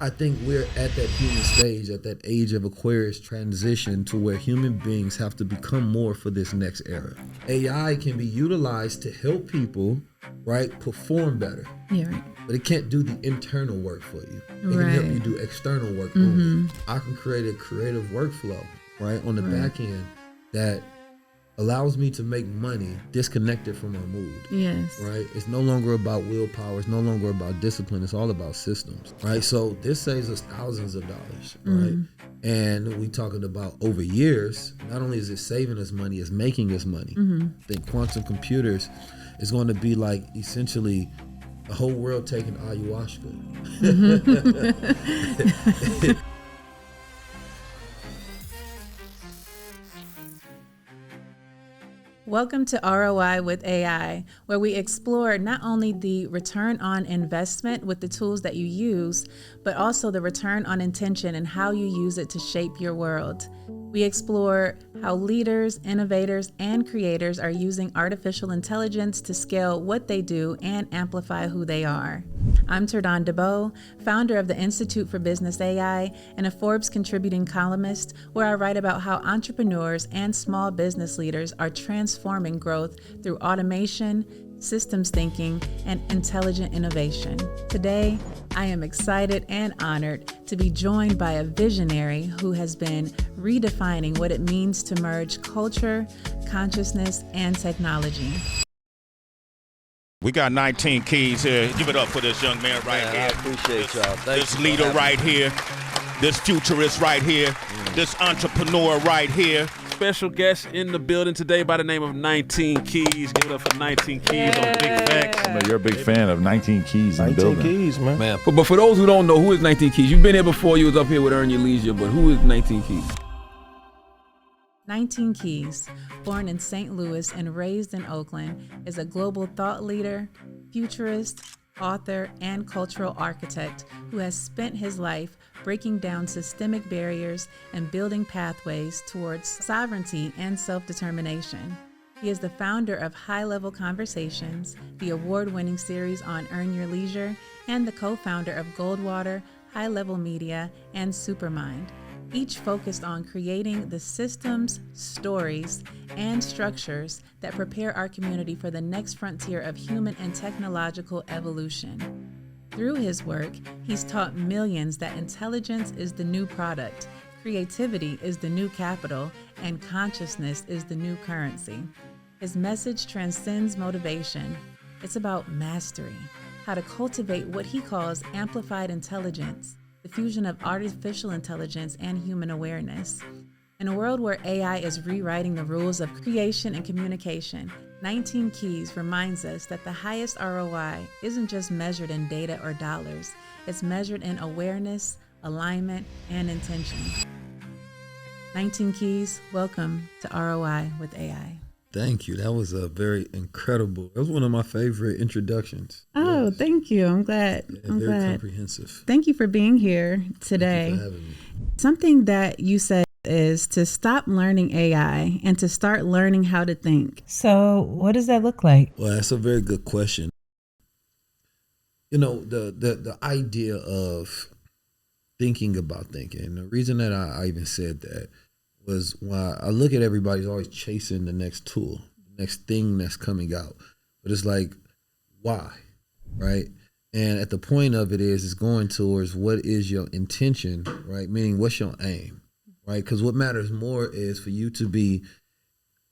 I think we're at that human stage, at that age of Aquarius transition to where human beings have to become more for this next era. AI can be utilized to help people, right, perform better. Yeah, right. But it can't do the internal work for you. It Right. can help you do external work only. I can create a creative workflow, right, on the back end that allows me to make money disconnected from my mood. Yes. Right? It's no longer about willpower. It's no longer about discipline. It's all about systems. Right? So this saves us thousands of dollars. Right? And we talking about over years, not only is it saving us money, it's making us money. I think quantum computers is going to be like essentially the whole world taking ayahuasca. Welcome to ROI with AI, where we explore not only the return on investment with the tools that you use, but also the return on intention and how you use it to shape your world. We explore how leaders, innovators, and creators are using artificial intelligence to scale what they do and amplify who they are. I'm TerDawn DeBoe, founder of the Institute for Business AI and a Forbes contributing columnist, where I write about how entrepreneurs and small business leaders are transforming growth through automation, systems thinking, and intelligent innovation. Today, I am excited and honored to be joined by a visionary who has been redefining what it means to merge culture, consciousness, and technology. We got 19 keys here. Give it up for this young man right here. I appreciate y'all. This leader right here, this futurist right here, this entrepreneur right here. Special guest in the building today by the name of 19 Keys. Give it up for 19 Keys on Big Facts. I know you're a big fan of 19 Keys in the 19 building. keys, man. But for those who don't know, who is 19 Keys? You've been here before. You was up here with Earn Your Leisure, but who is 19 Keys? 19 Keys, born in St. Louis and raised in Oakland, is a global thought leader, futurist, author, and cultural architect who has spent his life breaking down systemic barriers and building pathways towards sovereignty and self-determination. He is the founder of High Level Conversations, the award-winning series on Earn Your Leisure, and the co-founder of Goldwater, High Level Media, and Supermind, each focused on creating the systems, stories, and structures that prepare our community for the next frontier of human and technological evolution. Through his work, he's taught millions that intelligence is the new product, creativity is the new capital, and consciousness is the new currency. His message transcends motivation. It's about mastery, how to cultivate what he calls amplified intelligence, the fusion of artificial intelligence and human awareness. In a world where AI is rewriting the rules of creation and communication, 19 Keys reminds us that the highest ROI isn't just measured in data or dollars, it's measured in awareness, alignment, and intention. 19 Keys, welcome to ROI with AI. Thank you. That was a very incredible. That was one of my favorite introductions. Oh, Yes. thank you. I'm glad. Yeah, I'm very glad. comprehensive. Thank you for being here today. Thank you for having me. Something that you said is to stop learning AI and to start learning how to think. So what does that look like? Well, that's a very good question. You know, the idea of thinking about thinking, the reason that I even said that was why I look at everybody's always chasing the next tool, the next thing that's coming out. But it's like, why? Right? And at the point of it is going towards what is your intention, right? Meaning what's your aim, right? Because what matters more is for you to be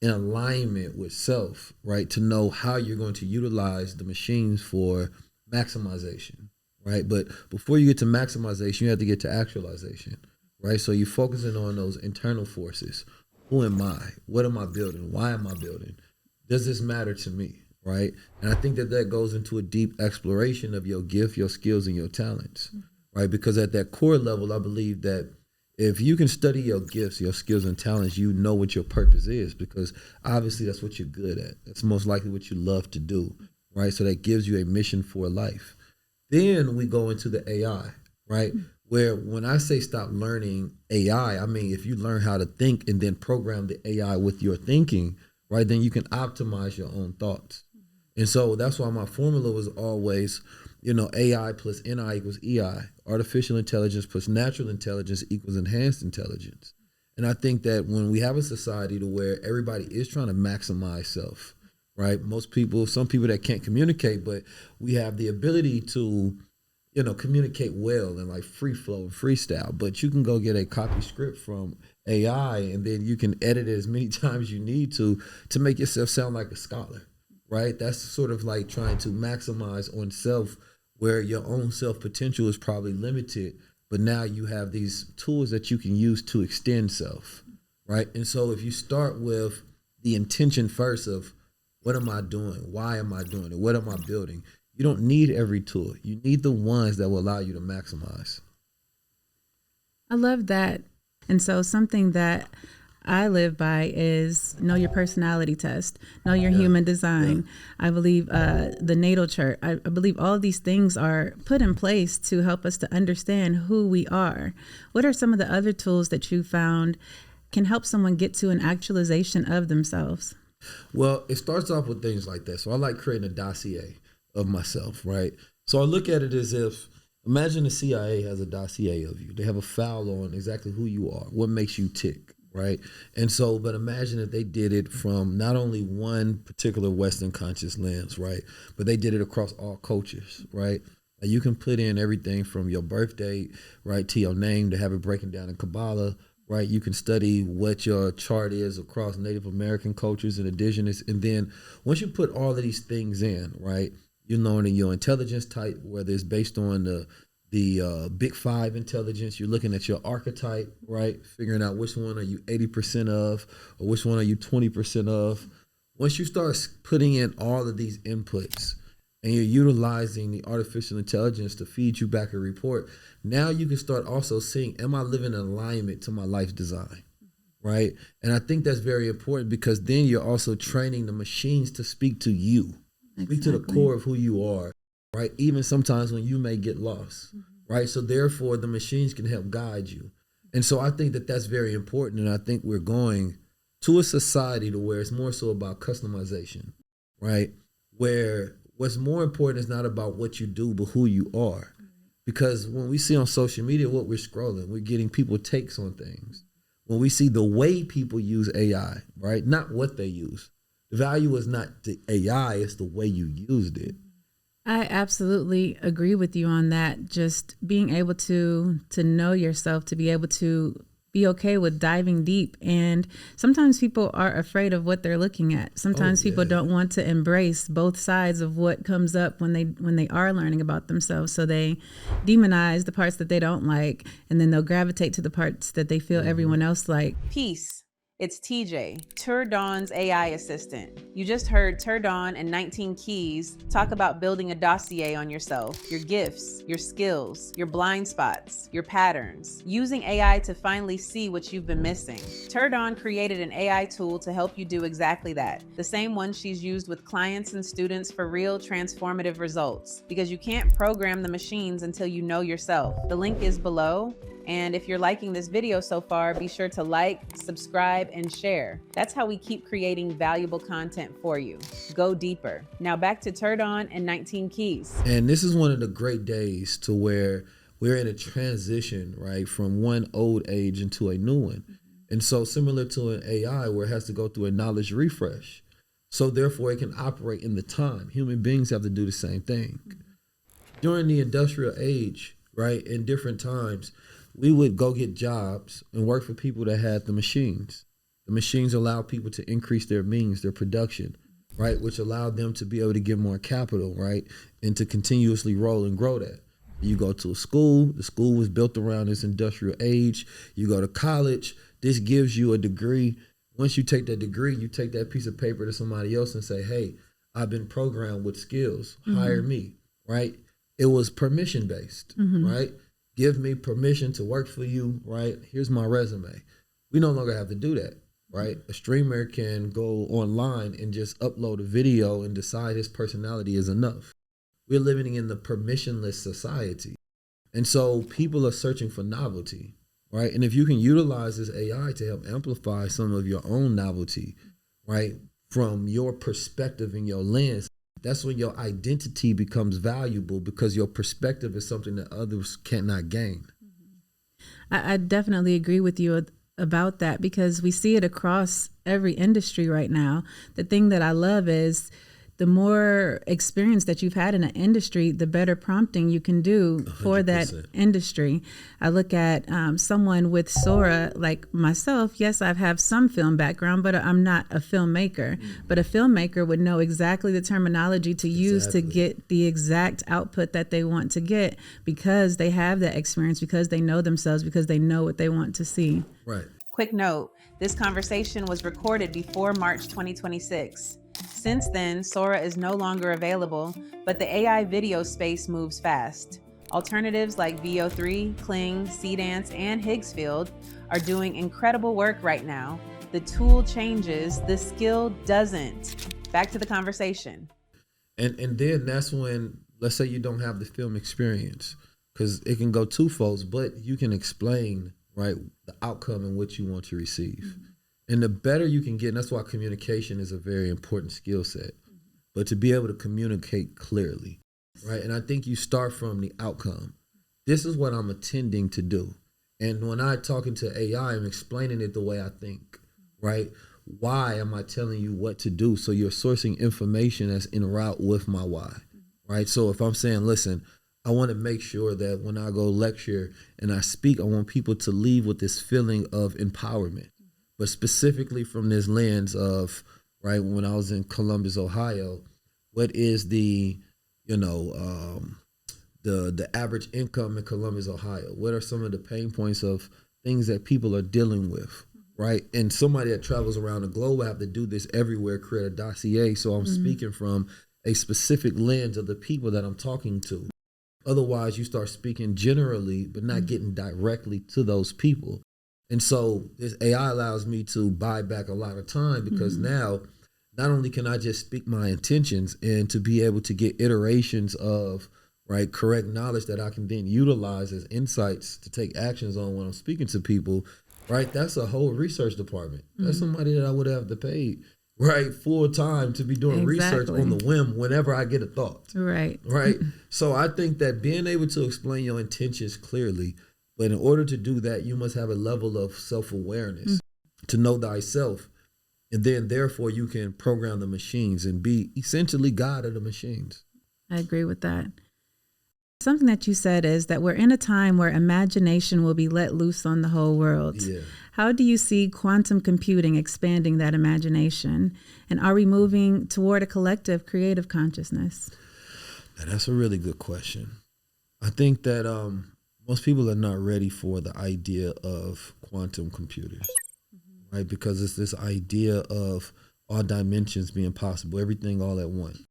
in alignment with self, right? To know how you're going to utilize the machines for maximization, right? But before you get to maximization, you have to get to actualization, right? So you're focusing on those internal forces. Who am I? What am I building? Why am I building? Does this matter to me? Right. And I think that goes into a deep exploration of your gift, your skills, and your talents. Right. Because at that core level, I believe that if you can study your gifts, your skills, and talents, you know what your purpose is, because obviously that's what you're good at. That's most likely what you love to do. Right. So that gives you a mission for life. Then we go into the AI. Right. Where when I say stop learning AI, I mean, if you learn how to think and then program the AI with your thinking, right, then you can optimize your own thoughts. And so that's why my formula was always AI plus NI equals EI. Artificial intelligence plus natural intelligence equals enhanced intelligence. And I think that when we have a society to where everybody is trying to maximize self, right? Some people that can't communicate, but we have the ability to, communicate well and like free flow and freestyle. But you can go get a copy script from AI and then you can edit it as many times you need to make yourself sound like a scholar, right? That's sort of like trying to maximize on self where your own self potential is probably limited, but now you have these tools that you can use to extend self, right? And so if you start with the intention first of what am I doing? Why am I doing it? What am I building? You don't need every tool. You need the ones that will allow you to maximize. I love that. And so something that I live by is know your personality test, know your human design. I believe the natal chart. I believe all of these things are put in place to help us to understand who we are. What are some of the other tools that you found can help someone get to an actualization of themselves? Well, it starts off with things like that. So I like creating a dossier of myself, right? So I look at it as if, imagine the CIA has a dossier of you. They have a file on exactly who you are, what makes you tick, right? And so, but imagine if they did it from not only one particular Western conscious lens, right? But they did it across all cultures, right? You can put in everything from your birth date, right, to your name to have it breaking down in Kabbalah, right? You can study what your chart is across Native American cultures and indigenous. And then once you put all of these things in, right, you're learning your intelligence type, whether it's based on the big five intelligence, you're looking at your archetype, right? Figuring out which one are you 80% of or which one are you 20% of. Once you start putting in all of these inputs and you're utilizing the artificial intelligence to feed you back a report, now you can start also seeing, am I living in alignment to my life design, right? And I think that's very important because then you're also training the machines to speak to you, speak to the core of who you are, right? Even sometimes when you may get lost, right? So therefore the machines can help guide you. And so I think that that's very important. And I think we're going to a society to where it's more so about customization, right? Where what's more important is not about what you do, but who you are. Because when we see on social media what we're scrolling, we're getting people takes on things. When we see the way people use AI, right? Not what they use. The value is not the AI, it's the way you used it. I absolutely agree with you on that. Just being able to know yourself, to be able to be okay with diving deep. And sometimes people are afraid of what they're looking at. Sometimes people don't want to embrace both sides of what comes up when they are learning about themselves. So they demonize the parts that they don't like, and then they'll gravitate to the parts that they feel everyone else like. Peace. It's TJ, TerDawn's AI assistant. You just heard TerDawn and 19 Keys talk about building a dossier on yourself, your gifts, your skills, your blind spots, your patterns, using AI to finally see what you've been missing. TerDawn created an AI tool to help you do exactly that, the same one she's used with clients and students for real transformative results, because you can't program the machines until you know yourself. The link is below. And if you're liking this video so far, be sure to like, subscribe, and share. That's how we keep creating valuable content for you. Go deeper. Now back to TerDawn and 19 Keys. And this is one of the great days to where we're in a transition, right, from one old age into a new one. And so similar to an AI where it has to go through a knowledge refresh. So therefore it can operate in the time. Human beings have to do the same thing. During the industrial age, right, in different times, we would go get jobs and work for people that had the machines. The machines allow people to increase their means, their production, right? Which allowed them to be able to get more capital, right? And to continuously roll and grow that. You go to a school, the school was built around this industrial age. You go to college, this gives you a degree. Once you take that degree, you take that piece of paper to somebody else and say, hey, I've been programmed with skills, hire me, right? It was permission based, right? Give me permission to work for you, right? Here's my resume. We no longer have to do that, right? A streamer can go online and just upload a video and decide his personality is enough. We're living in the permissionless society. And so people are searching for novelty, right? And if you can utilize this AI to help amplify some of your own novelty, right? From your perspective and your lens, that's when your identity becomes valuable because your perspective is something that others cannot gain. I definitely agree with you about that because we see it across every industry right now. The thing that I love is the more experience that you've had in an industry, the better prompting you can do for 100%. that industry. I look at someone with Sora, like myself. Yes, I have some film background, but I'm not a filmmaker. But a filmmaker would know exactly the terminology to use to get the exact output that they want to get because they have that experience, because they know themselves, because they know what they want to see. Right. Quick note, this conversation was recorded before March 2026. Since then, Sora is no longer available, but the AI video space moves fast. Alternatives like VO3, Kling, Cdance, and Higgsfield are doing incredible work right now. The tool changes, the skill doesn't. Back to the conversation. And then that's when, let's say you don't have the film experience, because it can go twofolds, but you can explain, right, the outcome in which you want to receive. And the better you can get, and that's why communication is a very important skill set, but to be able to communicate clearly, right? And I think you start from the outcome. This is what I'm intending to do. And when I'm talking to AI, I'm explaining it the way I think, right? Why am I telling you what to do? So you're sourcing information that's in route with my why, right? So if I'm saying, listen, I want to make sure that when I go lecture and I speak, I want people to leave with this feeling of empowerment. But specifically from this lens of, right, when I was in Columbus, Ohio, what is the average income in Columbus, Ohio? What are some of the pain points of things that people are dealing with, right? And somebody that travels around the globe, I have to do this everywhere, create a dossier. So I'm speaking from a specific lens of the people that I'm talking to. Otherwise, you start speaking generally, but not getting directly to those people. And so this AI allows me to buy back a lot of time because now not only can I just speak my intentions and to be able to get iterations of, right, correct knowledge that I can then utilize as insights to take actions on when I'm speaking to people, right? That's a whole research department. That's somebody that I would have to pay, right, full time to be doing research on the whim whenever I get a thought. Right. Right. So I think that being able to explain your intentions clearly, but in order to do that, you must have a level of self-awareness to know thyself. And then therefore you can program the machines and be essentially God of the machines. I agree with that. Something that you said is that we're in a time where imagination will be let loose on the whole world. Yeah. How do you see quantum computing expanding that imagination? And are we moving toward a collective creative consciousness? Now, that's a really good question. I think that most people are not ready for the idea of quantum computers, right? Because it's this idea of all dimensions being possible, everything all at once,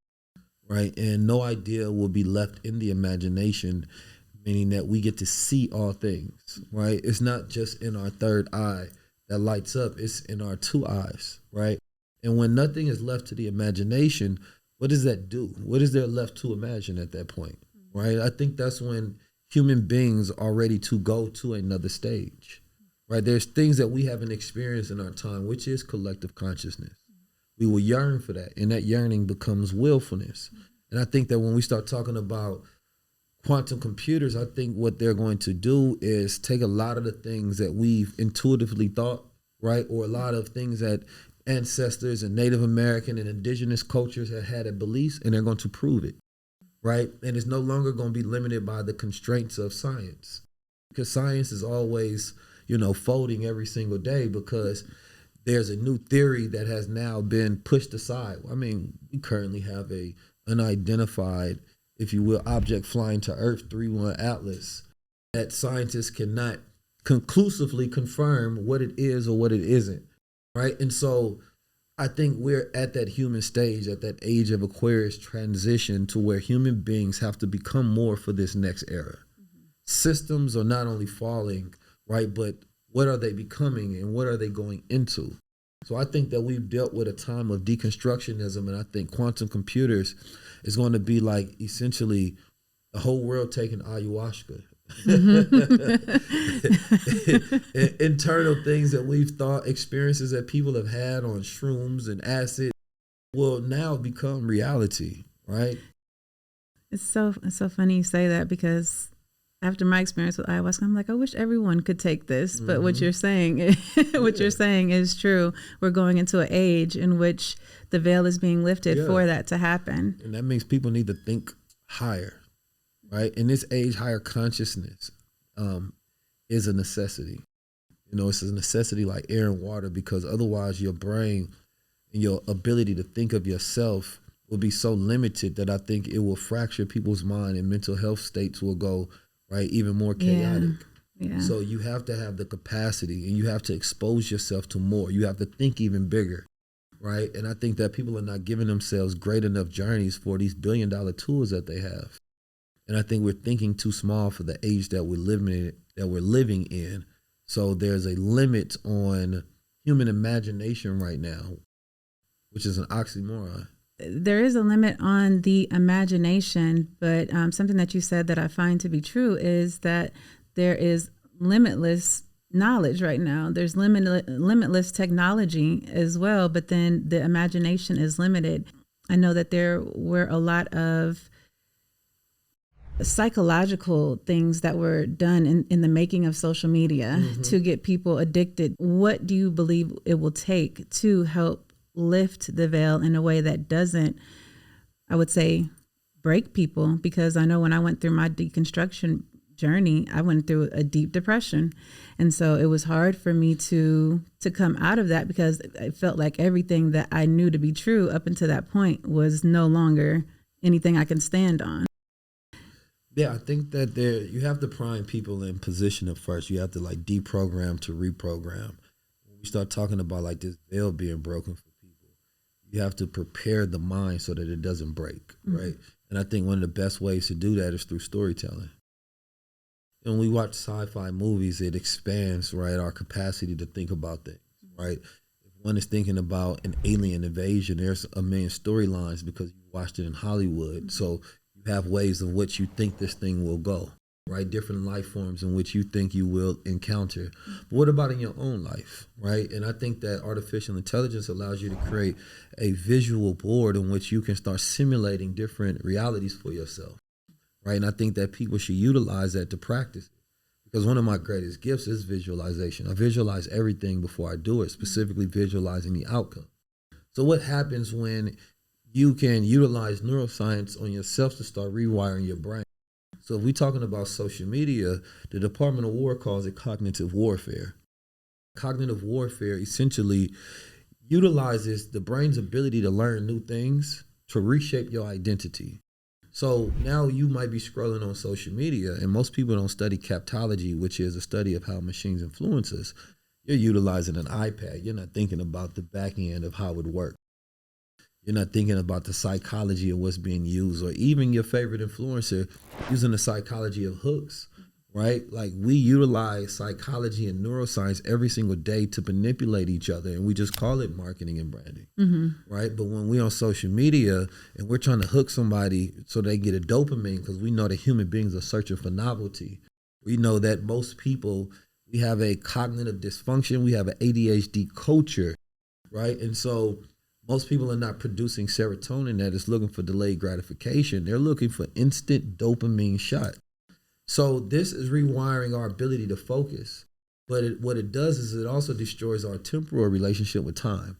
right? And no idea will be left in the imagination, meaning that we get to see all things, right? It's not just in our third eye that lights up, it's in our two eyes, right? And when nothing is left to the imagination, what does that do? What is there left to imagine at that point, right? I think that's when human beings are ready to go to another stage, right? There's things that we haven't experienced in our time, which is collective consciousness. We will yearn for that, and that yearning becomes willfulness. And I think that when we start talking about quantum computers, I think what they're going to do is take a lot of the things that we've intuitively thought, right? Or a lot of things that ancestors and Native American and indigenous cultures have had as beliefs, and they're going to prove it. Right? And it's no longer going to be limited by the constraints of science, because science is always, folding every single day because there's a new theory that has now been pushed aside. I mean, we currently have a unidentified, if you will, object flying to Earth 3-1 Atlas that scientists cannot conclusively confirm what it is or what it isn't. Right? And so I think we're at that human stage, at that age of Aquarius transition to where human beings have to become more for this next era. Systems are not only falling, right, but what are they becoming and what are they going into? So I think that we've dealt with a time of deconstructionism, and I think quantum computers is going to be like essentially the whole world taking ayahuasca. Internal things that we've thought, experiences that people have had on shrooms and acid will now become reality, right? It's so funny you say that, because after my experience with ayahuasca, I'm like, I wish everyone could take this. But what you're saying, you're saying is true. We're going into an age in which the veil is being lifted for that to happen. And that means people need to think higher, right? In this age, higher consciousness is a necessity. You know, it's a necessity like air and water, because otherwise your brain and your ability to think of yourself will be so limited that I think it will fracture people's mind, and mental health states will go, right, even more chaotic. Yeah. So you have to have the capacity, and you have to expose yourself to more. You have to think even bigger, right? And I think that people are not giving themselves great enough journeys for these billion-dollar tools that they have. And I think we're thinking too small for the age that we're living in. So there's a limit on human imagination right now, which is an oxymoron. There is a limit on the imagination, but something that you said that I find to be true is that there is limitless knowledge right now. There's limitless technology as well, but then the imagination is limited. I know that there were a lot of psychological things that were done in the making of social media to get people addicted. What do you believe it will take to help lift the veil in a way that doesn't, I would say, break people? Because I know when I went through my deconstruction journey, I went through a deep depression. And so it was hard for me to come out of that, because it felt like everything that I knew to be true up until that point was no longer anything I can stand on. Yeah, I think that you have to prime people in position at first. You have to like deprogram to reprogram. When we start talking about like this veil being broken for people, you have to prepare the mind so that it doesn't break, right? And I think one of the best ways to do that is through storytelling. And when we watch sci-fi movies, it expands, right, our capacity to think about things, right? If one is thinking about an alien invasion, there's a million storylines because you watched it in Hollywood. So you have ways of which you think this thing will go, right? Different life forms in which you think you will encounter. But what about in your own life, right? And I think that artificial intelligence allows you to create a visual board in which you can start simulating different realities for yourself, right? And I think that people should utilize that to practice it. Because one of my greatest gifts is visualization. I visualize everything before I do it, specifically visualizing the outcome. So what happens when you can utilize neuroscience on yourself to start rewiring your brain? So if we're talking about social media, the Department of War calls it cognitive warfare. Cognitive warfare essentially utilizes the brain's ability to learn new things to reshape your identity. So now you might be scrolling on social media, and most people don't study captology, which is a study of how machines influence us. You're utilizing an iPad. You're not thinking about the back end of how it works. You're not thinking about the psychology of what's being used, or even your favorite influencer using the psychology of hooks, right? Like we utilize psychology and neuroscience every single day to manipulate each other, and we just call it marketing and branding, right? But when we're on social media and we're trying to hook somebody so they get a dopamine, because we know that human beings are searching for novelty. We know that most people, we have a cognitive dysfunction, we have an ADHD culture, right? And so most people are not producing serotonin that is looking for delayed gratification. They're looking for instant dopamine shot. So this is rewiring our ability to focus. But what it does is it also destroys our temporal relationship with time,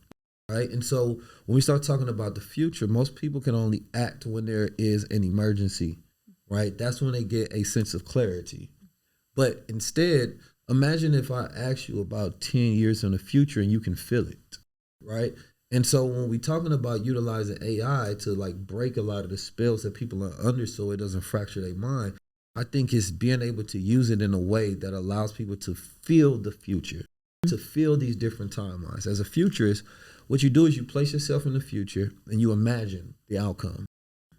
right? And so when we start talking about the future, most people can only act when there is an emergency, right? That's when they get a sense of clarity. But instead, imagine if I ask you about 10 years in the future and you can feel it, right? And so when we're talking about utilizing AI to like break a lot of the spells that people are under so it doesn't fracture their mind, I think it's being able to use it in a way that allows people to feel the future, to feel these different timelines. As a futurist, what you do is you place yourself in the future and you imagine the outcome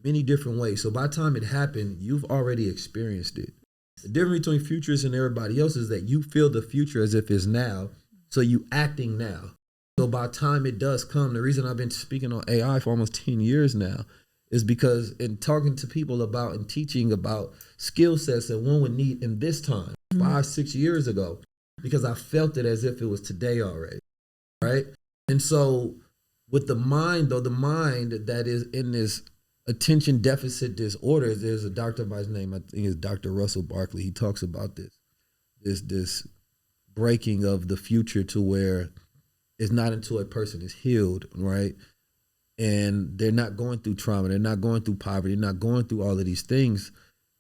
many different ways. So by the time it happened, you've already experienced it. The difference between futurists and everybody else is that you feel the future as if it's now, so you acting now. So by the time it does come, the reason I've been speaking on AI for almost 10 years now is because in talking to people about and teaching about skill sets that one would need in this time, 5-6 years ago, because I felt it as if it was today already, right? And so with the mind, though, the mind that is in this attention deficit disorders, there's a doctor by his name, I think it's Dr. Russell Barkley. He talks about this breaking of the future to where it's not until a person is healed, right? And they're not going through trauma, they're not going through poverty, they're not going through all of these things,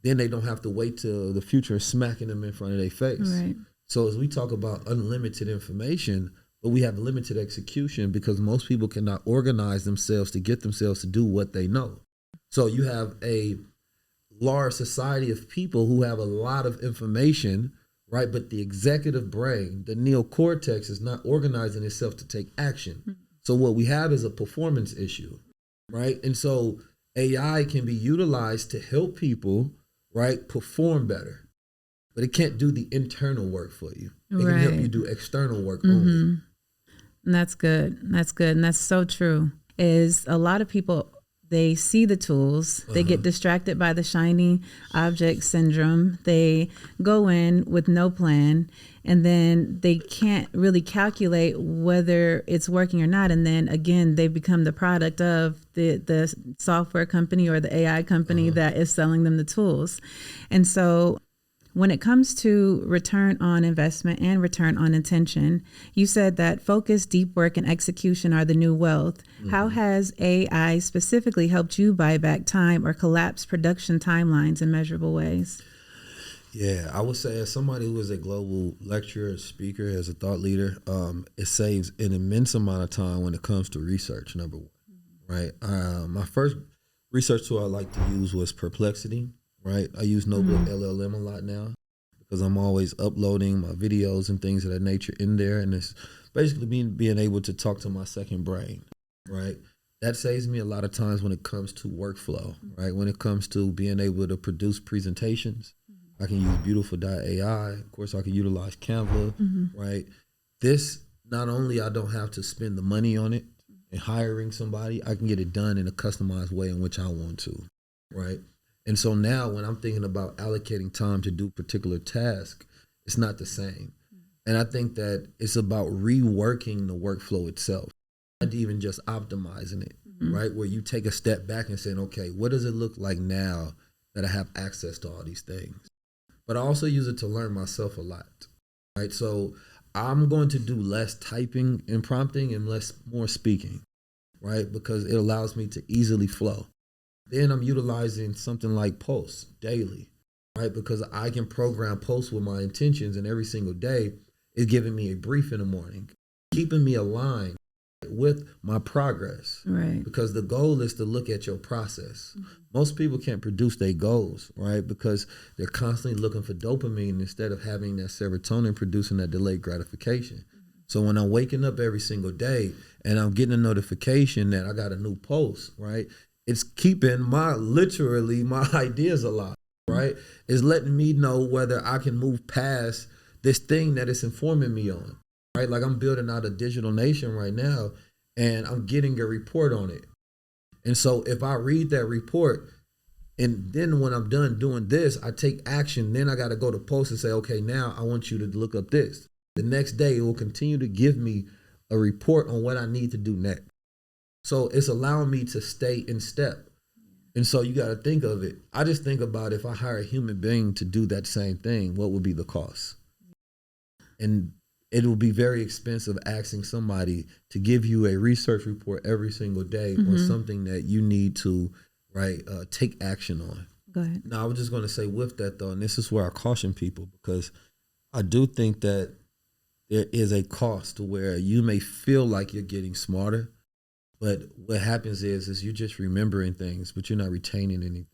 then they don't have to wait till the future is smacking them in front of their face. Right. So as we talk about unlimited information, but we have limited execution because most people cannot organize themselves to get themselves to do what they know. So you have a large society of people who have a lot of information, right? But the executive brain, the neocortex, is not organizing itself to take action. So what we have is a performance issue, right? And so AI can be utilized to help people, right, perform better. But it can't do the internal work for you. It can help you do external work only. And that's good. That's good. And that's so true. Is a lot of people, they see the tools, they get distracted by the shiny object syndrome. They go in with no plan, and then they can't really calculate whether it's working or not. And then again, they become the product of the software company or the AI company that is selling them the tools. And so when it comes to return on investment and return on intention, you said that focus, deep work, and execution are the new wealth. How has AI specifically helped you buy back time or collapse production timelines in measurable ways? Yeah, I would say as somebody who is a global lecturer, speaker, as a thought leader, it saves an immense amount of time when it comes to research, number one, right? My first research tool I like to use was Perplexity. Right, I use Notebook LLM a lot now because I'm always uploading my videos and things of that nature in there, and it's basically being able to talk to my second brain. Right, that saves me a lot of times when it comes to workflow. Right, when it comes to being able to produce presentations, I can use Beautiful.ai. Of course, I can utilize Canva. Right, this not only I don't have to spend the money on it and hiring somebody, I can get it done in a customized way in which I want to. Right. And so now when I'm thinking about allocating time to do particular tasks, it's not the same. And I think that it's about reworking the workflow itself, not even just optimizing it, right? Where you take a step back and saying, okay, what does it look like now that I have access to all these things? But I also use it to learn myself a lot, right? So I'm going to do less typing and prompting and more speaking, right? Because it allows me to easily flow. Then I'm utilizing something like posts daily, right? Because I can program posts with my intentions, and every single day is giving me a brief in the morning, keeping me aligned with my progress. Right. Because the goal is to look at your process. Most people can't produce their goals, right? Because they're constantly looking for dopamine instead of having that serotonin producing that delayed gratification. So when I'm waking up every single day and I'm getting a notification that I got a new post, right? It's keeping my ideas alive, right? It's letting me know whether I can move past this thing that it's informing me on, right? Like I'm building out a digital nation right now, and I'm getting a report on it. And so if I read that report, and then when I'm done doing this, I take action, then I got to go to post and say, okay, now I want you to look up this. The next day, it will continue to give me a report on what I need to do next. So it's allowing me to stay in step. And so you got to think of it. I just think about if I hire a human being to do that same thing, what would be the cost? And it will be very expensive asking somebody to give you a research report every single day on something that you need to, take action on. Go ahead. Now, I was just going to say with that, though, and this is where I caution people, because I do think that there is a cost to where you may feel like you're getting smarter, but what happens is you're just remembering things, but you're not retaining anything,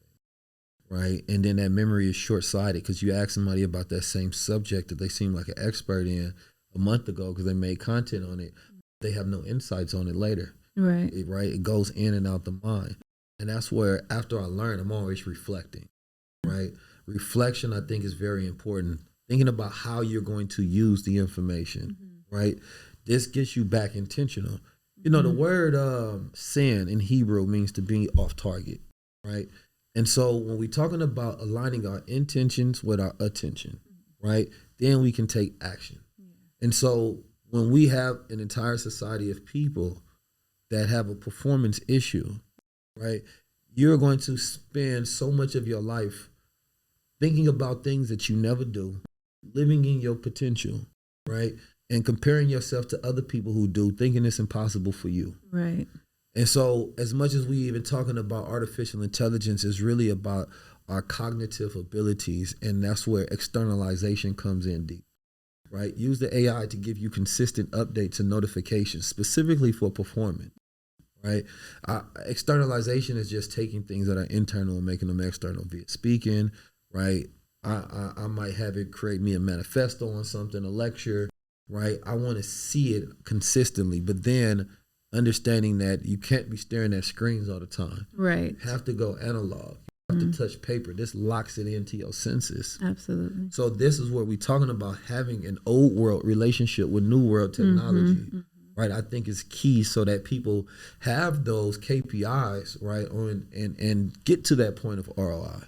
right? And then that memory is short-sighted because you ask somebody about that same subject that they seem like an expert in a month ago because they made content on it. They have no insights on it later, Right. It goes in and out the mind. And that's where after I learn, I'm always reflecting, right? Reflection, I think, is very important. Thinking about how you're going to use the information, right? This gets you back intentional. You know, the word sin in Hebrew means to be off target, right? And so when we're talking about aligning our intentions with our attention, right, then we can take action. And so when we have an entire society of people that have a performance issue, right, you're going to spend so much of your life thinking about things that you never do, living in your potential, right? And comparing yourself to other people who do, thinking it's impossible for you. Right. And so as much as we even talking about artificial intelligence is really about our cognitive abilities, and that's where externalization comes in deep, right? Use the AI to give you consistent updates and notifications specifically for performance, right? Externalization is just taking things that are internal and making them external via speaking, right? I might have it create me a manifesto on something, a lecture, right? I want to see it consistently, but then understanding that you can't be staring at screens all the time. Right. You have to go analog. You have to touch paper. This locks it into your senses. Absolutely. So this is where we're talking about having an old world relationship with new world technology, right? I think is key so that people have those KPIs, right, and get to that point of ROI.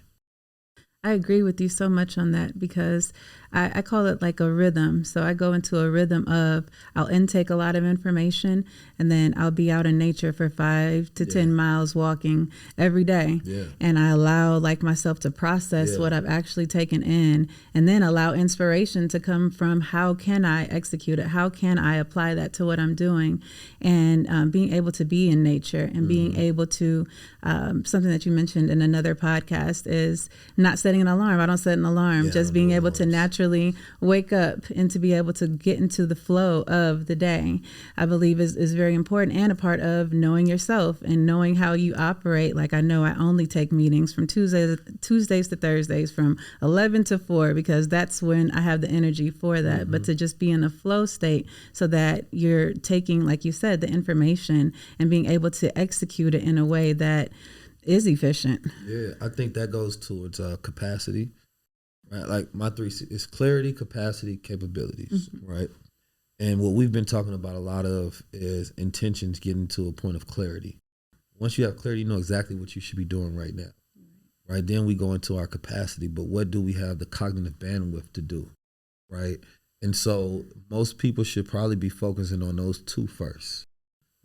I agree with you so much on that because I call it like a rhythm. So I go into a rhythm of I'll intake a lot of information and then I'll be out in nature for 5 to 10 miles walking every day. Yeah. And I allow like myself to process what I've actually taken in and then allow inspiration to come from how can I execute it? How can I apply that to what I'm doing? And being able to be in nature and being able to, something that you mentioned in another podcast is not setting an alarm. I don't set an alarm, just being able to naturally wake up and to be able to get into the flow of the day, I believe is very important and a part of knowing yourself and knowing how you operate. Like I know I only take meetings from Tuesdays to Thursdays from 11 to 4 because that's when I have the energy for that. But to just be in a flow state so that you're taking, like you said, the information and being able to execute it in a way that is efficient. Yeah, I think that goes towards capacity, right? Like my 3 is clarity, capacity, capabilities, right? And what we've been talking about a lot of is intentions getting to a point of clarity. Once you have clarity, you know exactly what you should be doing right now, right? Then we go into our capacity, but what do we have the cognitive bandwidth to do, right? And so most people should probably be focusing on those 2 first,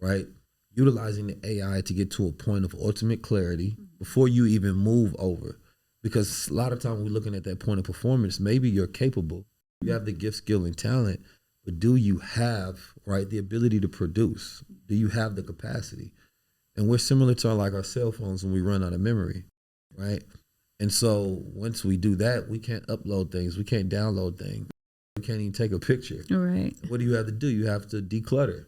right? Utilizing the AI to get to a point of ultimate clarity before you even move over. Because a lot of times we're looking at that point of performance, maybe you're capable, you have the gift, skill, and talent, but do you have, right, the ability to produce? Do you have the capacity? And we're similar to our cell phones when we run out of memory, right? And so once we do that, we can't upload things, we can't download things, we can't even take a picture. Right. What do you have to do? You have to declutter.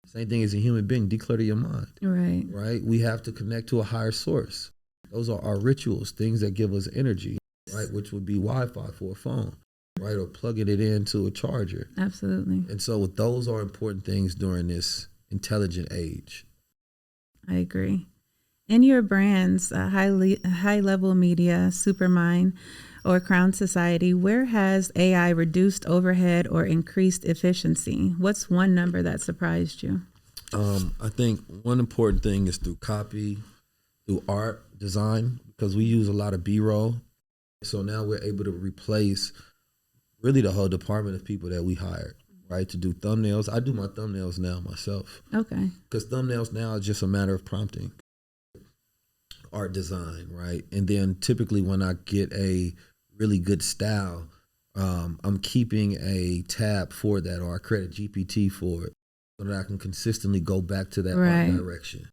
Same thing as a human being, declutter your mind. Right. Right? We have to connect to a higher source. Those are our rituals, things that give us energy, right? Which would be Wi-Fi for a phone, right? Or plugging it into a charger. Absolutely. And so those are important things during this intelligent age. I agree. In your brands, high level media, Supermind, or Crown Society, where has AI reduced overhead or increased efficiency? What's one number that surprised you? I think one important thing is through copy, through art, design, because we use a lot of B-roll. So now we're able to replace really the whole department of people that we hired, right, to do thumbnails. I do my thumbnails now myself. Okay. Because thumbnails now is just a matter of prompting. Art design, right? And then typically when I get a really good style, I'm keeping a tab for that, or I create a GPT for it so that I can consistently go back to that art direction,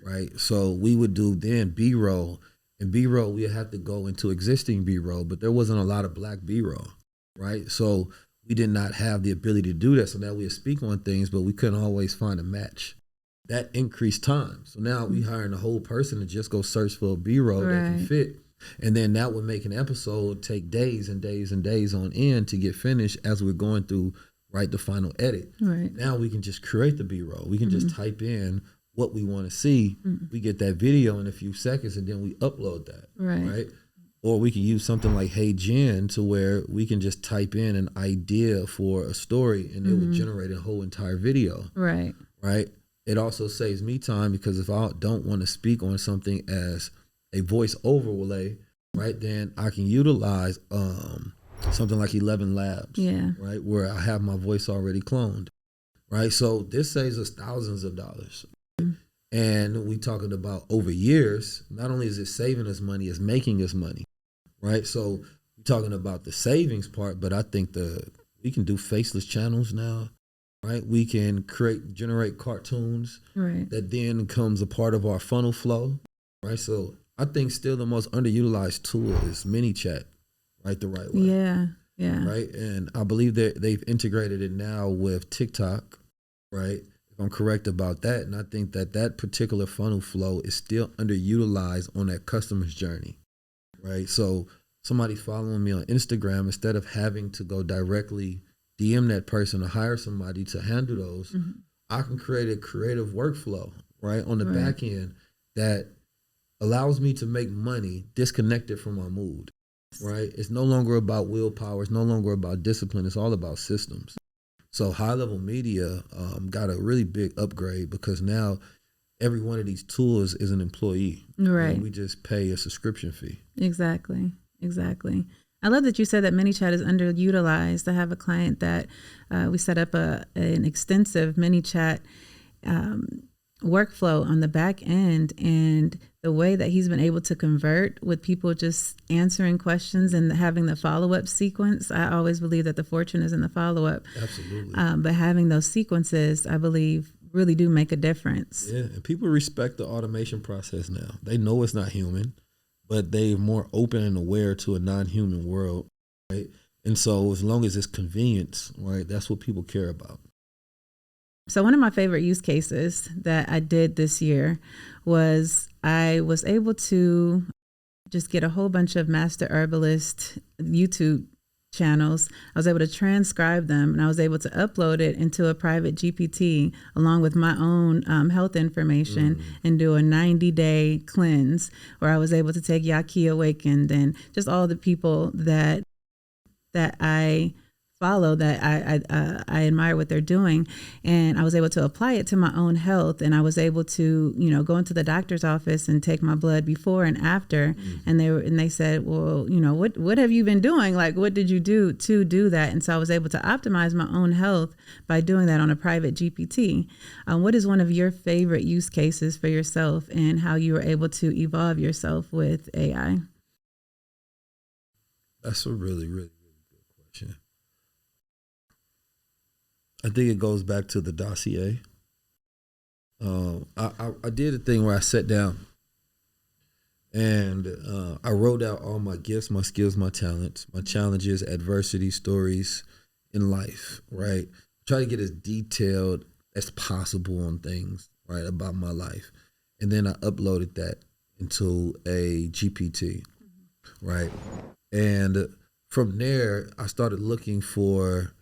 right? So we would do then B-roll, and B-roll we have to go into existing B-roll, but there wasn't a lot of black B-roll, right? So we did not have the ability to do that. So now we speak on things, but we couldn't always find a match. That increased time. So now we hiring a whole person to just go search for a B-roll that can fit. And then that would make an episode take days and days and days on end to get finished as we're going through, right, the final edit. Right. Now we can just create the B-roll. We can just type in what we want to see. We get that video in a few seconds and then we upload that, right? Or we can use something like Hey Gen to where we can just type in an idea for a story and it would generate a whole entire video. Right. It also saves me time because if I don't want to speak on something as a voice overlay, right, then I can utilize something like 11 Labs, right, where I have my voice already cloned, right? So this saves us thousands of dollars. And we talking about over years, not only is it saving us money, it's making us money, right? So we're talking about the savings part, but I think we can do faceless channels now, right? We can generate cartoons that then becomes a part of our funnel flow, right? So I think still the most underutilized tool is ManyChat, right? The right way. Yeah. Right. And I believe that they've integrated it now with TikTok, right? If I'm correct about that. And I think that particular funnel flow is still underutilized on that customer's journey, right? So somebody following me on Instagram, instead of having to go directly DM that person or hire somebody to handle those, I can create a creative workflow, right, on the back end that allows me to make money disconnected from my mood, right? It's no longer about willpower. It's no longer about discipline. It's all about systems. So High Level Media got a really big upgrade because now every one of these tools is an employee. Right. And we just pay a subscription fee. Exactly. I love that you said that ManyChat is underutilized. I have a client that we set up an extensive ManyChat workflow on the back end, and the way that he's been able to convert with people just answering questions and having the follow-up sequence. I always believe that the fortune is in the follow-up. Absolutely. But having those sequences, I believe, really do make a difference. Yeah, and people respect the automation process now. They know it's not human, but they're more open and aware to a non-human world, right? And so as long as it's convenience, right, that's what people care about. So one of my favorite use cases that I did this year was I was able to just get a whole bunch of master herbalist YouTube channels. I was able to transcribe them, and I was able to upload it into a private GPT along with my own health information and do a 90-day cleanse where I was able to take Yaki Awakened and just all the people that I follow, that I admire what they're doing, and I was able to apply it to my own health. And I was able to go into the doctor's office and take my blood before and after, and they said, well, what have you been doing? Like, what did you do to do that? And so I was able to optimize my own health by doing that on a private GPT. What is one of your favorite use cases for yourself, and how you were able to evolve yourself with AI? That's a really, really, really good question. I think it goes back to the dossier. I did a thing where I sat down and I wrote out all my gifts, my skills, my talents, my challenges, adversity, stories in life, right? Try to get as detailed as possible on things, right, about my life. And then I uploaded that into a GPT, right? And from there, I started looking for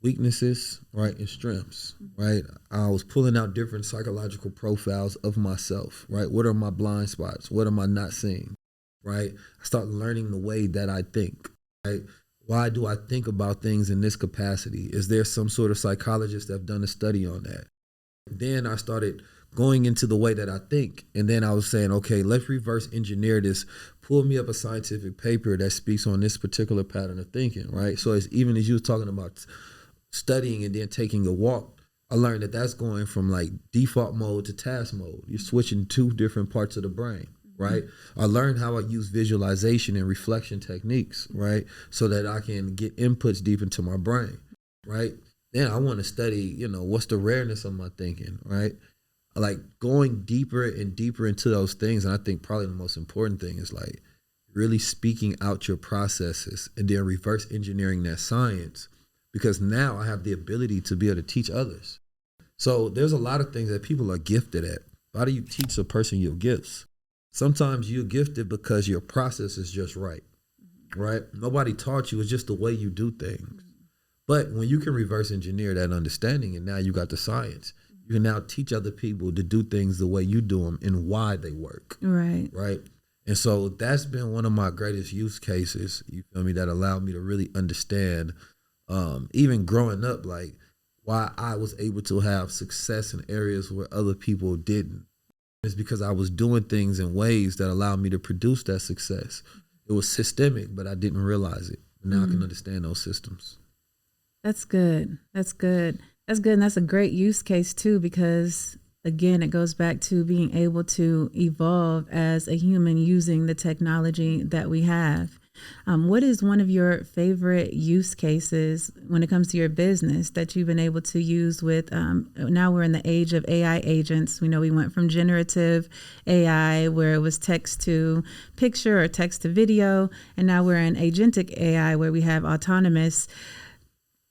weaknesses, right, and strengths, right? I was pulling out different psychological profiles of myself, right? What are my blind spots? What am I not seeing, right? I started learning the way that I think, right? Why do I think about things in this capacity? Is there some sort of psychologist that have done a study on that? Then I started going into the way that I think. And then I was saying, okay, let's reverse engineer this. Pull me up a scientific paper that speaks on this particular pattern of thinking, right? So it's, even as you were talking about studying and then taking a walk, I learned that that's going from like default mode to task mode. You're switching two different parts of the brain, right? I learned how I use visualization and reflection techniques, right? So that I can get inputs deep into my brain, right? Then I want to study, what's the rareness of my thinking, right? Like going deeper and deeper into those things. And I think probably the most important thing is like really speaking out your processes and then reverse engineering that science, because now I have the ability to be able to teach others. So there's a lot of things that people are gifted at. How do you teach a person your gifts? Sometimes you're gifted because your process is just right? Nobody taught you. It's just the way you do things. But when you can reverse engineer that understanding, and now you got the science, you can now teach other people to do things the way you do them and why they work. Right. And so that's been one of my greatest use cases, you feel me, that allowed me to really understand, even growing up, like why I was able to have success in areas where other people didn't. It's because I was doing things in ways that allowed me to produce that success. It was systemic, but I didn't realize it. Now I can understand those systems. That's good. And that's a great use case too, because again, it goes back to being able to evolve as a human using the technology that we have. What is one of your favorite use cases when it comes to your business that you've been able to use with, now we're in the age of AI agents. We know we went from generative AI where it was text to picture or text to video, and now we're in agentic AI where we have autonomous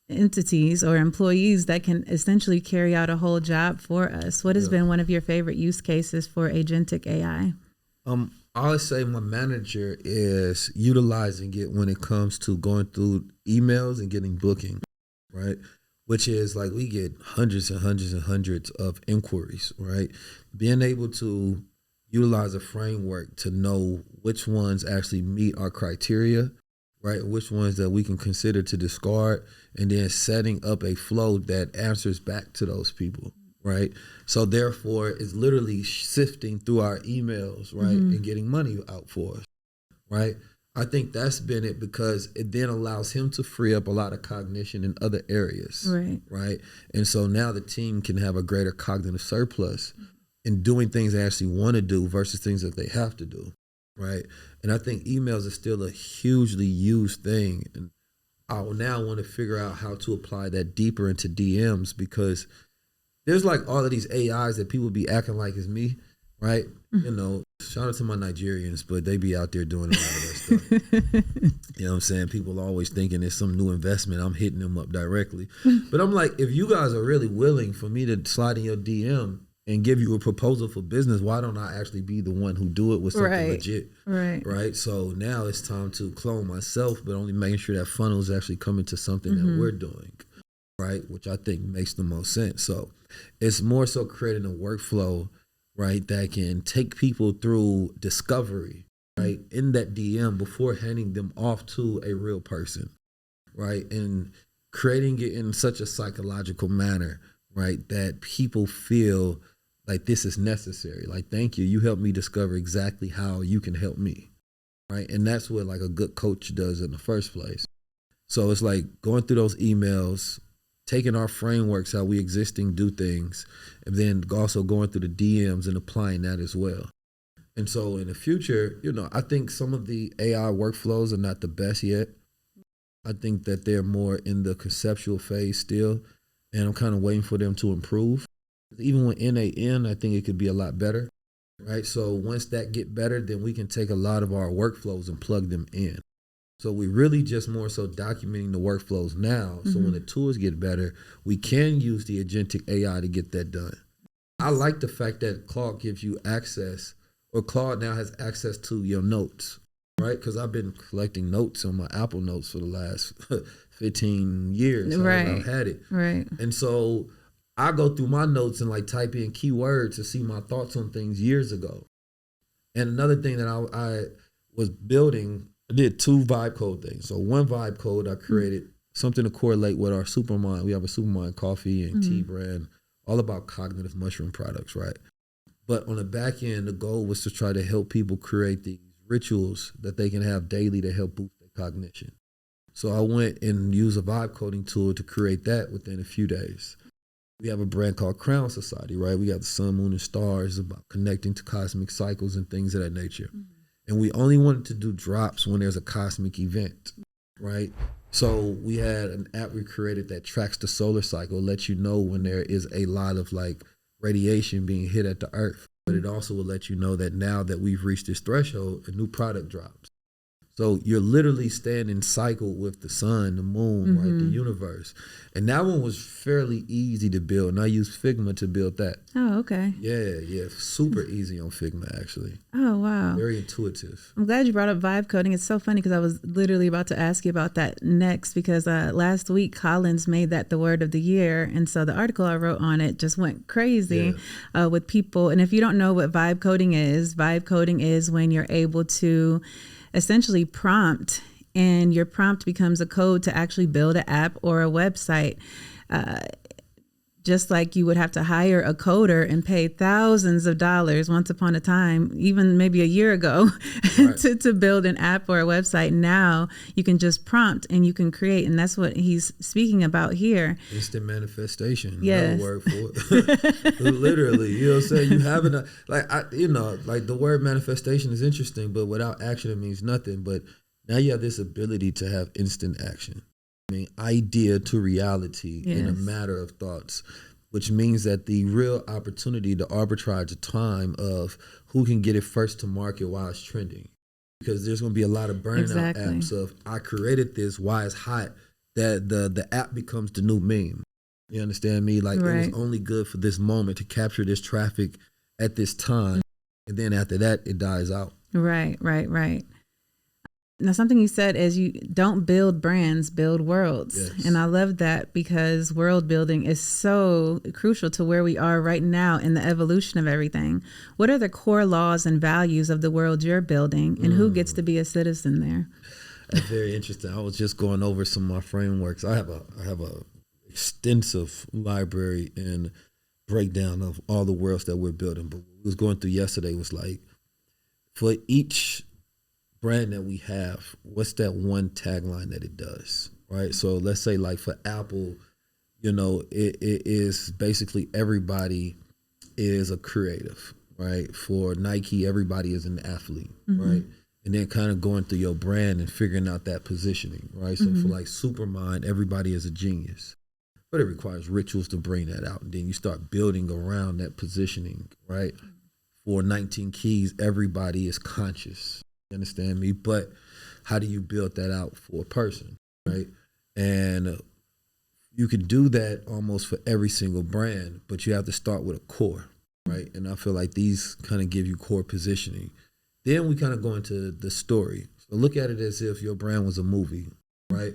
entities or employees that can essentially carry out a whole job for us. What has been one of your favorite use cases for agentic AI? I would say my manager is utilizing it when it comes to going through emails and getting booking, right? Which is like we get hundreds and hundreds and hundreds of inquiries, right? Being able to utilize a framework to know which ones actually meet our criteria, right? Which ones that we can consider to discard, and then setting up a flow that answers back to those people. Right. So therefore, it's literally sifting through our emails, right, and getting money out for us. Right. I think that's been it because it then allows him to free up a lot of cognition in other areas. Right. Right. And so now the team can have a greater cognitive surplus in doing things they actually want to do versus things that they have to do. Right. And I think emails are still a hugely used thing. And I now want to figure out how to apply that deeper into DMs because there's like all of these AIs that people be acting like it's me, right? You know, shout out to my Nigerians, but they be out there doing a lot of that stuff. You know what I'm saying? People always thinking it's some new investment. I'm hitting them up directly. But I'm like, if you guys are really willing for me to slide in your DM and give you a proposal for business, why don't I actually be the one who do it with something legit? Right. So now it's time to clone myself, but only making sure that funnel is actually coming to something that we're doing. Right, which I think makes the most sense. So it's more so creating a workflow, right, that can take people through discovery, right, in that DM before handing them off to a real person, right, and creating it in such a psychological manner, right, that people feel like this is necessary. Like, thank you, you helped me discover exactly how you can help me, right, and that's what like a good coach does in the first place. So it's like going through those emails, taking our frameworks, how we existing do things, and then also going through the DMs and applying that as well. And so in the future, you know, I think some of the AI workflows are not the best yet. I think that they're more in the conceptual phase still, and I'm kind of waiting for them to improve. Even with NAN, I think it could be a lot better, right? So once that get better, then we can take a lot of our workflows and plug them in. So we really just more so documenting the workflows now. So when the tools get better, we can use the agentic AI to get that done. I like the fact that Claude gives you access, or Claude now has access to your notes, right? Because I've been collecting notes on my Apple Notes for the last 15 years. Right. I've had it. Right. And so I go through my notes and like type in keywords to see my thoughts on things years ago. And another thing that I was building, I did 2 vibe code things. So one vibe code, I created something to correlate with our Supermind. We have a Supermind coffee and tea brand, all about cognitive mushroom products, right? But on the back end, the goal was to try to help people create these rituals that they can have daily to help boost their cognition. So I went and used a vibe coding tool to create that within a few days. We have a brand called Crown Society, right? We got the sun, moon, and stars, about connecting to cosmic cycles and things of that nature. And we only wanted to do drops when there's a cosmic event, right? So we had an app we created that tracks the solar cycle, lets you know when there is a lot of like radiation being hit at the earth. But it also will let you know that now that we've reached this threshold, a new product drops. So you're literally staying in cycle with the sun, the moon, right, the universe. And that one was fairly easy to build. And I used Figma to build that. Oh, okay. Yeah. Super easy on Figma, actually. Oh, wow. Very intuitive. I'm glad you brought up vibe coding. It's so funny because I was literally about to ask you about that next because last week Collins made that the word of the year. And so the article I wrote on it just went crazy with people. And if you don't know what vibe coding is when you're able to essentially prompt, and your prompt becomes a code to actually build an app or a website. just like you would have to hire a coder and pay thousands of dollars once upon a time, even maybe a year ago, Right. to build an app or a website. Now you can just prompt and you can create. And that's what he's speaking about here. Instant manifestation. Yes. Another word for it. Literally, you know what I'm saying? You having a, like the word manifestation is interesting, but without action, it means nothing. But now you have this ability to have instant action. I mean, idea to reality in a Yes. matter of thoughts, which means that the real opportunity to arbitrage the time of who can get it first to market while it's trending. Because there's going to be a lot of burnout Exactly. apps of, I created this, why it's hot, that the app becomes the new meme. You understand me? Like, it Right. was only good for this moment to capture this traffic at this time. And then after that, it dies out. Right. Now, something you said is you don't build brands, build worlds. Yes. And I love that because world building is so crucial to where we are right now in the evolution of everything. What are the core laws and values of the world you're building, and who gets to be a citizen there? That's very interesting. I was just going over some of my frameworks. I have a extensive library and breakdown of all the worlds that we're building. But what we was going through yesterday was like, for each brand that we have, what's that one tagline that it does, right? So let's say like for Apple, you know, it is basically everybody is a creative, right? For Nike, everybody is an athlete, right? And then kind of going through your brand and figuring out that positioning, right? So for like Supermind, everybody is a genius, but it requires rituals to bring that out. And then you start building around that positioning, right? For 19 Keys, everybody is conscious. You understand me? But how do you build that out for a person, right? And you can do that almost for every single brand, but you have to start with a core, right? And I feel like these kind of give you core positioning. Then we kind of go into the story. So look at it as if your brand was a movie, right?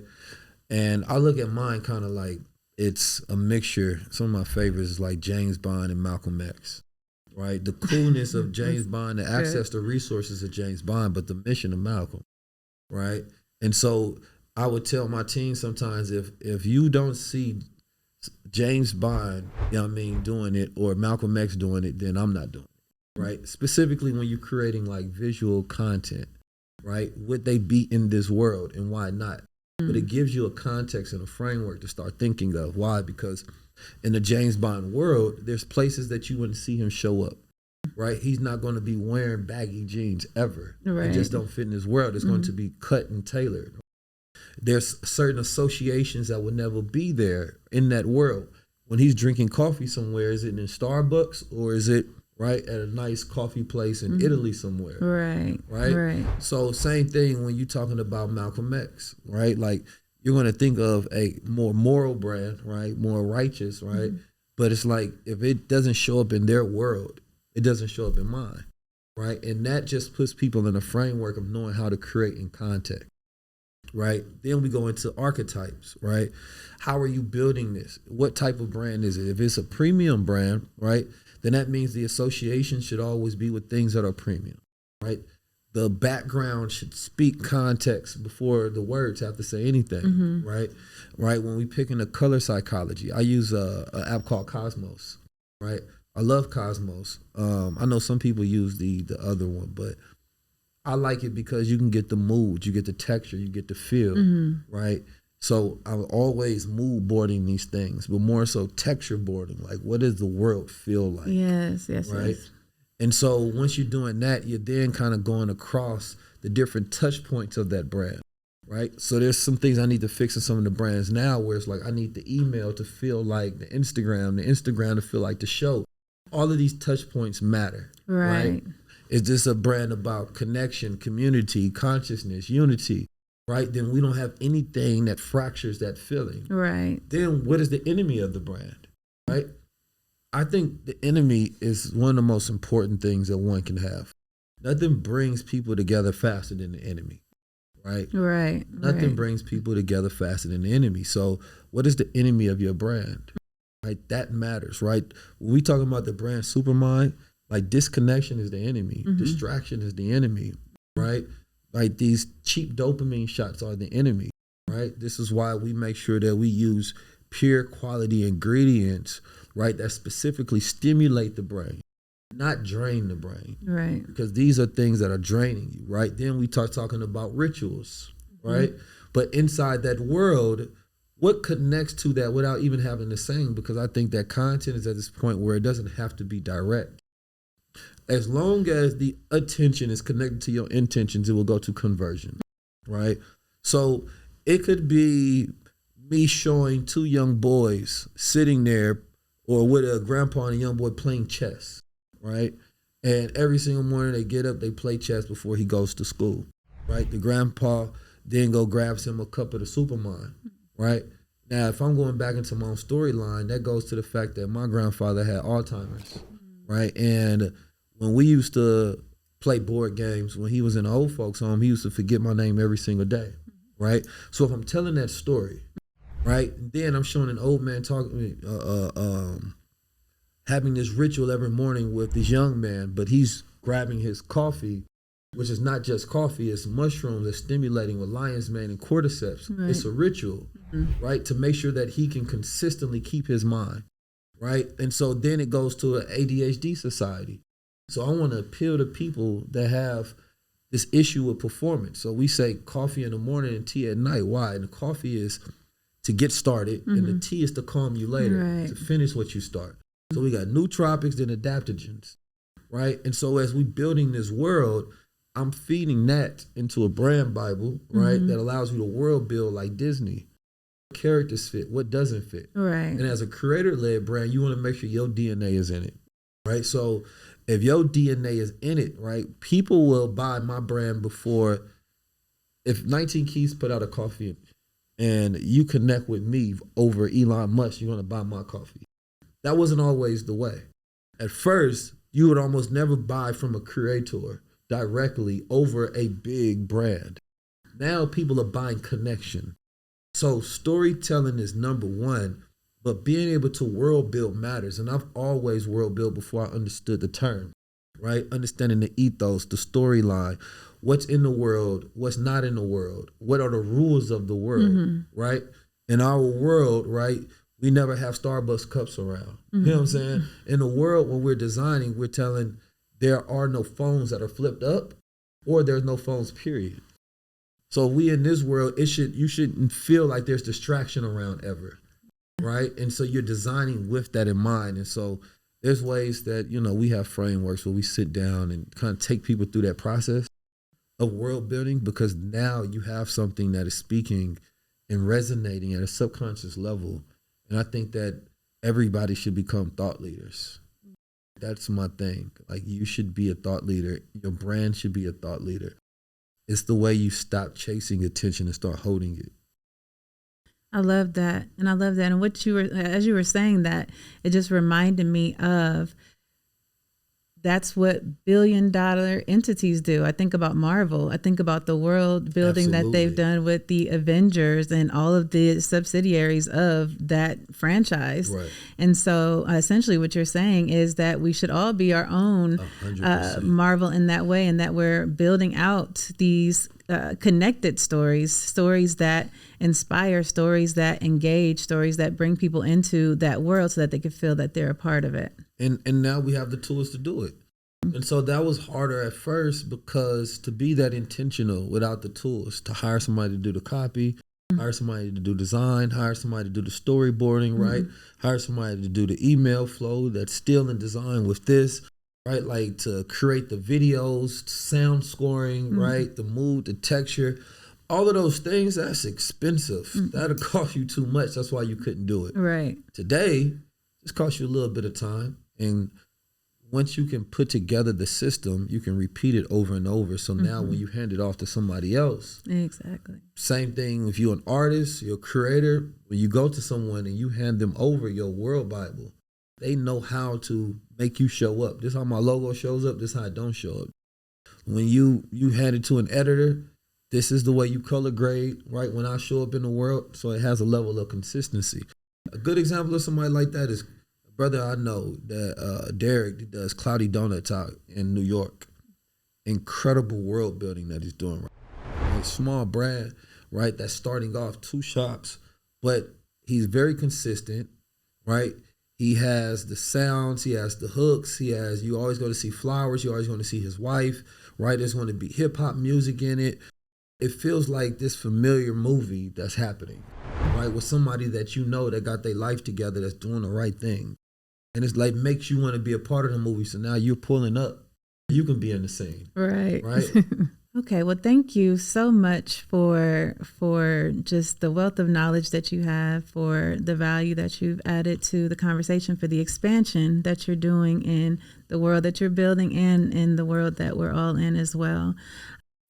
And I look at mine kind of like it's a mixture. Some of my favorites is like James Bond and Malcolm X. Right, the coolness of James Bond, the access to resources of James Bond, but the mission of Malcolm, right? And so I would tell my team sometimes if you don't see James Bond, you know what I mean, doing it, or Malcolm X doing it, then I'm not doing it, right? Specifically when you're creating like visual content, right? Would they be in this world and why not? But it gives you a context and a framework to start thinking of. Why? Because in the James Bond world, there's places that you wouldn't see him show up, right? He's not going to be wearing baggy jeans ever. Right. They just don't fit in his world. It's going to be cut and tailored. There's certain associations that would never be there in that world. When he's drinking coffee somewhere, is it in Starbucks or is it right at a nice coffee place in Italy somewhere? Right. So same thing when you're talking about Malcolm X, right? Like, you're going to think of a more moral brand, right? More righteous, right? But it's like, if it doesn't show up in their world, it doesn't show up in mine, right? And that just puts people in a framework of knowing how to create in context, right? Then we go into archetypes, right? How are you building this? What type of brand is it? If it's a premium brand, right? Then that means the association should always be with things that are premium, right? The background should speak context before the words have to say anything, right? Right. When we pick in the color psychology, I use an app called Cosmos, right? I love Cosmos. I know some people use the other one, but I like it because you can get the mood, you get the texture, you get the feel, right? So I'm always mood boarding these things, but more so texture boarding. Like, what does the world feel like? Yes. Right. And so once you're doing that, you're then kind of going across the different touch points of that brand, right? So there's some things I need to fix in some of the brands now where it's like I need the email to feel like the Instagram to feel like the show. All of these touch points matter, right? Is this a brand about connection, community, consciousness, unity, right? Then we don't have anything that fractures that feeling. Right. Then what is the enemy of the brand, right? I think the enemy is one of the most important things that one can have. Nothing brings people together faster than the enemy, right? Nothing brings people together faster than the enemy. So what is the enemy of your brand? Right? That matters, right? When we talking about the brand Supermind, like, disconnection is the enemy. Distraction is the enemy, right? Like, these cheap dopamine shots are the enemy, right? This is why we make sure that we use pure quality ingredients right, that specifically stimulate the brain, not drain the brain. Right. Because these are things that are draining you, right? Then we start talking about rituals, right? But inside that world, what connects to that without even having to sing? Because I think that content is at this point where it doesn't have to be direct. As long as the attention is connected to your intentions, it will go to conversion, right? So it could be me showing two young boys sitting there, or with a grandpa and a young boy playing chess, right? And every single morning they get up, they play chess before he goes to school, right? The grandpa then grabs him a cup of the Supermind, right? Now, if I'm going back into my own storyline, that goes to the fact that my grandfather had Alzheimer's, right? And when we used to play board games, when he was in the old folks' home, he used to forget my name every single day, right? So if I'm telling that story, right, then I'm showing an old man talking, having this ritual every morning with this young man, but he's grabbing his coffee, which is not just coffee, it's mushrooms that's stimulating with lion's mane and cordyceps. Right. It's a ritual, right, to make sure that he can consistently keep his mind, right? And so then it goes to an ADHD society. So I want to appeal to people that have this issue with performance. So we say coffee in the morning and tea at night. Why? And the coffee is to get started, and the tea is to calm you later, to finish what you start. So we got nootropics and adaptogens, right? And so as we building this world, I'm feeding that into a brand Bible, right? That allows you to world build like Disney. What characters fit, what doesn't fit. Right. And as a creator-led brand, you want to make sure your DNA is in it, right? So if your DNA is in it, right, people will buy my brand before. If 19 Keys put out a coffee and you connect with me over Elon Musk, you're going to buy my coffee. That wasn't always the way. At first, you would almost never buy from a creator directly over a big brand. Now people are buying connection. So storytelling is number one, but being able to world build matters. And I've always world built before I understood the term, right? Understanding the ethos, the storyline, what's in the world, what's not in the world, what are the rules of the world, right? In our world, right, we never have Starbucks cups around. You know what I'm saying? In the world, when we're designing, we're telling there are no phones that are flipped up, or there's no phones, period. So we in this world, you shouldn't feel like there's distraction around ever, right? And so you're designing with that in mind. And so there's ways that, we have frameworks where we sit down and kind of take people through that process of world building, because now you have something that is speaking and resonating at a subconscious level. And I think that everybody should become thought leaders. That's my thing. Like, you should be a thought leader. Your brand should be a thought leader. It's the way you stop chasing attention and start holding it. I love that. And I love that. And as you were saying that, it just reminded me of, that's what billion-dollar entities do. I think about Marvel. I think about the world building that they've done with the Avengers and all of the subsidiaries of that franchise. Right. And so essentially what you're saying is that we should all be our own Marvel in that way, and that we're building out these connected stories that inspire, stories that engage, stories that bring people into that world so that they can feel that they're a part of it. And now we have the tools to do it. And so that was harder at first, because to be that intentional without the tools, to hire somebody to do the copy, hire somebody to do design, hire somebody to do the storyboarding, right? Hire somebody to do the email flow that's still in design with this, right? Like to create the videos, sound scoring, right? The mood, the texture, all of those things, that's expensive. That'll cost you too much. That's why you couldn't do it. Right. Today, it's cost you a little bit of time. And once you can put together the system, you can repeat it over and over. So now when you hand it off to somebody else. Exactly. Same thing if you're an artist, you're a creator, when you go to someone and you hand them over your world Bible, they know how to make you show up. This is how my logo shows up. This is how it don't show up. When you hand it to an editor, this is the way you color grade, right? When I show up in the world, so it has a level of consistency. A good example of somebody like that is a brother I know, that Derek, does Cloudy Donut Talk in New York. Incredible world building that he's doing. Right? A small brand, right? That's starting off 2 shops, but he's very consistent, right? He has the sounds, he has the hooks, you always go to see flowers, you always going to see his wife, right? There's going to be hip hop music in it. It feels like this familiar movie that's happening, right? With somebody that you know that got their life together, that's doing the right thing. And it's like makes you want to be a part of the movie. So now you're pulling up. You can be in the scene. Right. Right. Okay. Well, thank you so much for just the wealth of knowledge that you have, for the value that you've added to the conversation, for the expansion that you're doing in the world that you're building and in the world that we're all in as well.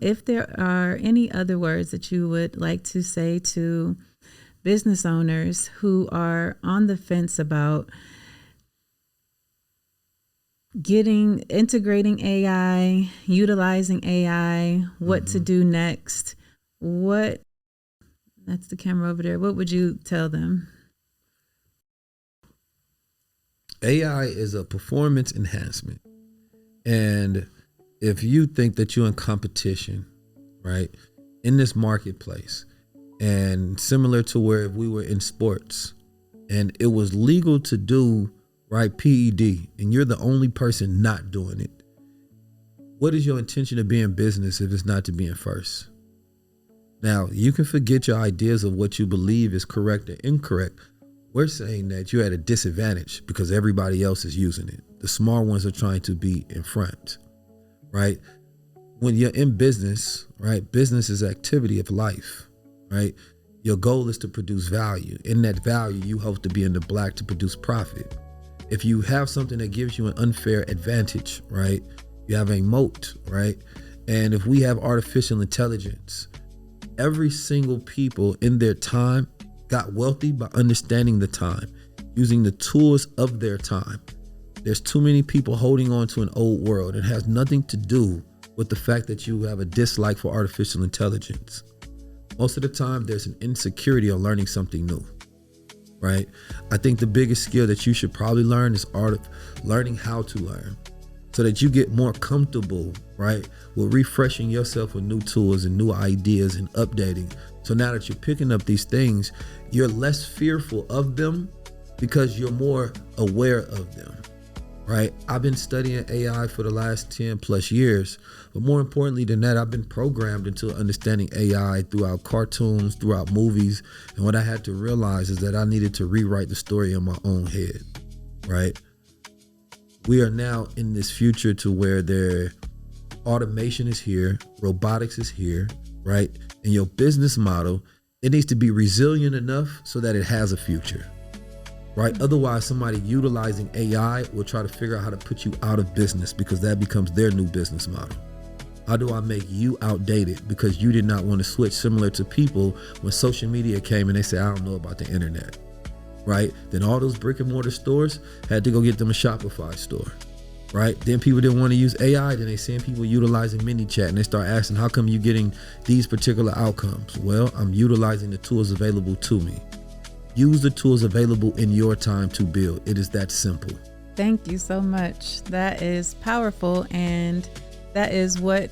If there are any other words that you would like to say to business owners who are on the fence about integrating AI, utilizing AI, what to do next, that's the camera over there. What would you tell them? AI is a performance enhancement. And if you think that you're in competition, right, in this marketplace, and similar to where if we were in sports and it was legal to do, right, PED, and you're the only person not doing it, what is your intention to be in business if it's not to be in first? Now, you can forget your ideas of what you believe is correct or incorrect. We're saying that you're at a disadvantage because everybody else is using it. The smart ones are trying to be in front, right? When you're in business, right, business is activity of life, right? Your goal is to produce value. In that value, you hope to be in the black to produce profit. If you have something that gives you an unfair advantage, right, you have a moat, right? And if we have artificial intelligence, every single people in their time got wealthy by understanding the time, using the tools of their time. There's too many people holding on to an old world. It has nothing to do with the fact that you have a dislike for artificial intelligence. Most of the time, there's an insecurity on learning something new, right? I think the biggest skill that you should probably learn is learning how to learn, so that you get more comfortable, right, with refreshing yourself with new tools and new ideas and updating. So now that you're picking up these things, you're less fearful of them because you're more aware of them, right? I've been studying AI for the last 10 plus years, but more importantly than that, I've been programmed into understanding AI throughout cartoons, throughout movies. And what I had to realize is that I needed to rewrite the story in my own head, right? We are now in this future to where automation is here, robotics is here, right? And your business model, it needs to be resilient enough so that it has a future, right? Otherwise, somebody utilizing AI will try to figure out how to put you out of business because that becomes their new business model. How do I make you outdated because you did not want to switch, similar to people when social media came and they said, I don't know about the internet, right? Then all those brick and mortar stores had to go get them a Shopify store, right? Then people didn't want to use AI. Then they seeing people utilizing mini chat and they start asking, how come you getting these particular outcomes? Well, I'm utilizing the tools available to me. Use the tools available in your time to build. It is that simple. Thank you so much. That is powerful, and that is what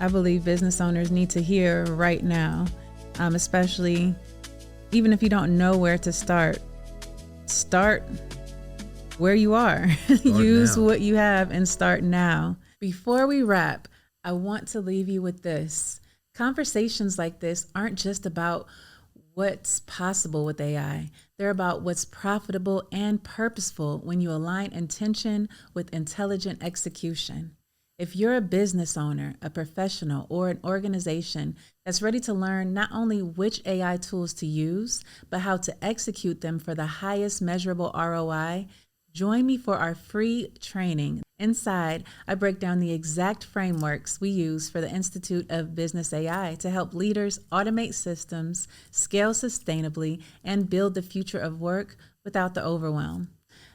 I believe business owners need to hear right now, especially even if you don't know where to start where you are. Use what you have and start now. Before we wrap, I want to leave you with this. Conversations like this aren't just about what's possible with AI. They're about what's profitable and purposeful when you align intention with intelligent execution. If you're a business owner, a professional, or an organization that's ready to learn not only which AI tools to use, but how to execute them for the highest measurable ROI, join me for our free training. Inside, I break down the exact frameworks we use for the Institute of Business AI to help leaders automate systems, scale sustainably, and build the future of work without the overwhelm.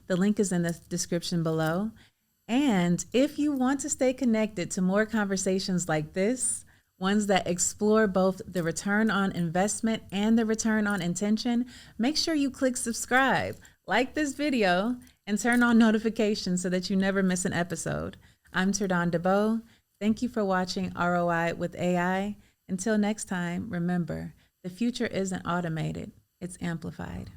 The link is in the description below. And if you want to stay connected to more conversations like this, ones that explore both the return on investment and the return on intention, make sure you click subscribe, like this video, and turn on notifications so that you never miss an episode. I'm TerDawn DeBoe. Thank you for watching ROI with AI. Until next time, remember, the future isn't automated, it's amplified.